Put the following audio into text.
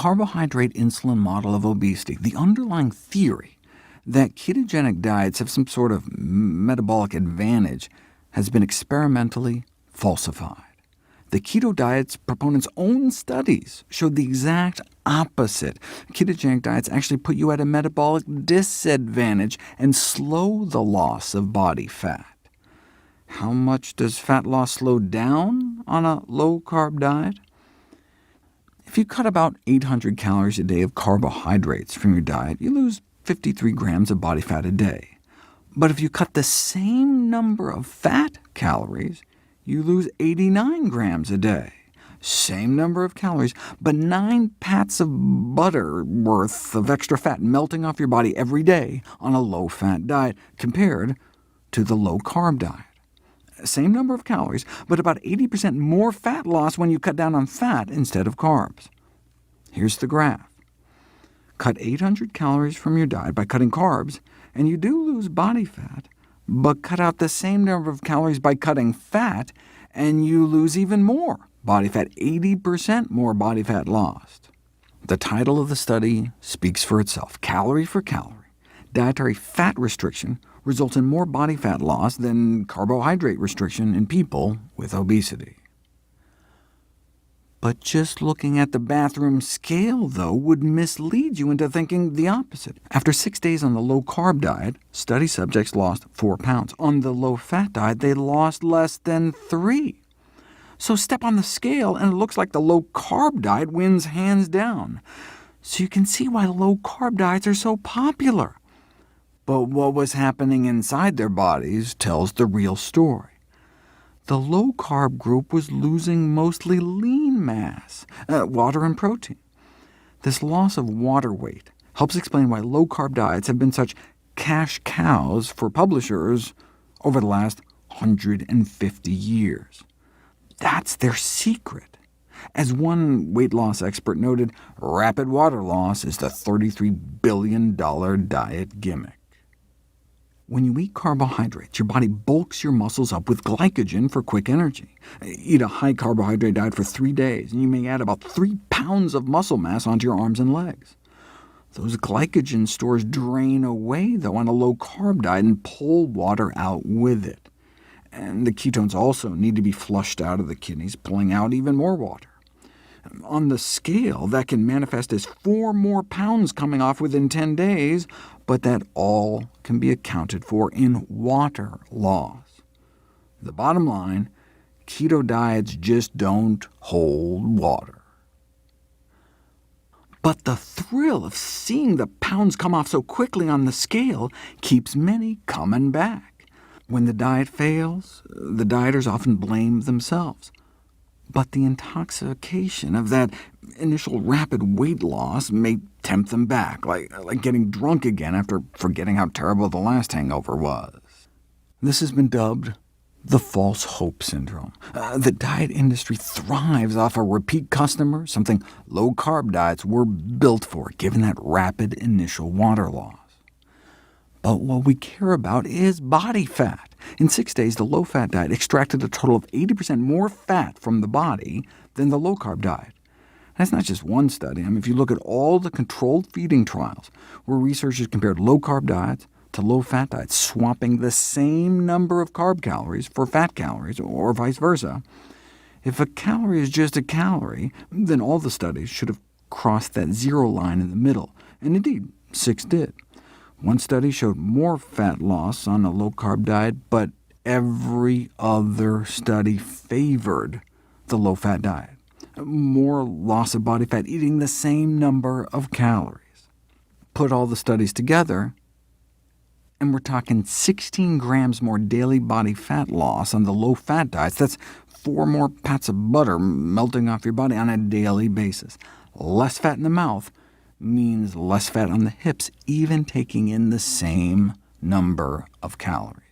carbohydrate insulin model of obesity, the underlying theory that ketogenic diets have some sort of metabolic advantage has been experimentally falsified. The keto diet's proponents' own studies showed the exact opposite. Ketogenic diets actually put you at a metabolic disadvantage and slow the loss of body fat. How much does fat loss slow down on a low-carb diet? If you cut about 800 calories a day of carbohydrates from your diet, you lose 53 grams of body fat a day. But if you cut the same number of fat calories, you lose 89 grams a day. Same number of calories, but 9 pats of butter worth of extra fat melting off your body every day on a low-fat diet, compared to the low-carb diet. Same number of calories, but about 80% more fat loss when you cut down on fat instead of carbs. Here's the graph. Cut 800 calories from your diet by cutting carbs, and you do lose body fat, but cut out the same number of calories by cutting fat, and you lose even more body fat, 80% more body fat lost. The title of the study speaks for itself. Calorie for calorie, dietary fat restriction results in more body fat loss than carbohydrate restriction in people with obesity. But just looking at the bathroom scale, though, would mislead you into thinking the opposite. After 6 days on the low-carb diet, study subjects lost 4 pounds. On the low-fat diet, they lost less than 3. So step on the scale, and it looks like the low-carb diet wins hands down. So you can see why low-carb diets are so popular. But what was happening inside their bodies tells the real story. The low-carb group was losing mostly lean mass, water and protein. This loss of water weight helps explain why low-carb diets have been such cash cows for publishers over the last 150 years. That's their secret. As one weight loss expert noted, rapid water loss is the $33 billion diet gimmick. When you eat carbohydrates, your body bulks your muscles up with glycogen for quick energy. Eat a high-carbohydrate diet for 3 days, and you may add about 3 pounds of muscle mass onto your arms and legs. Those glycogen stores drain away, though, on a low-carb diet and pull water out with it. And the ketones also need to be flushed out of the kidneys, pulling out even more water. On the scale, that can manifest as 4 more pounds coming off within 10 days, but that all can be accounted for in water loss. The bottom line, keto diets just don't hold water. But the thrill of seeing the pounds come off so quickly on the scale keeps many coming back. When the diet fails, the dieters often blame themselves. But the intoxication of that initial rapid weight loss may tempt them back, like getting drunk again after forgetting how terrible the last hangover was. This has been dubbed the false hope syndrome. The diet industry thrives off a repeat customer, something low-carb diets were built for, given that rapid initial water loss. But what we care about is body fat. In 6 days, the low-fat diet extracted a total of 80% more fat from the body than the low-carb diet. That's not just one study. If you look at all the controlled feeding trials, where researchers compared low-carb diets to low-fat diets, swapping the same number of carb calories for fat calories, or vice versa, if a calorie is just a calorie, then all the studies should have crossed that zero line in the middle, and indeed, 6 did. One study showed more fat loss on a low-carb diet, but every other study favored the low-fat diet. More loss of body fat eating the same number of calories. Put all the studies together, and we're talking 16 grams more daily body fat loss on the low-fat diets. That's 4 more pats of butter melting off your body on a daily basis. Less fat in the mouth means less fat on the hips, even taking in the same number of calories.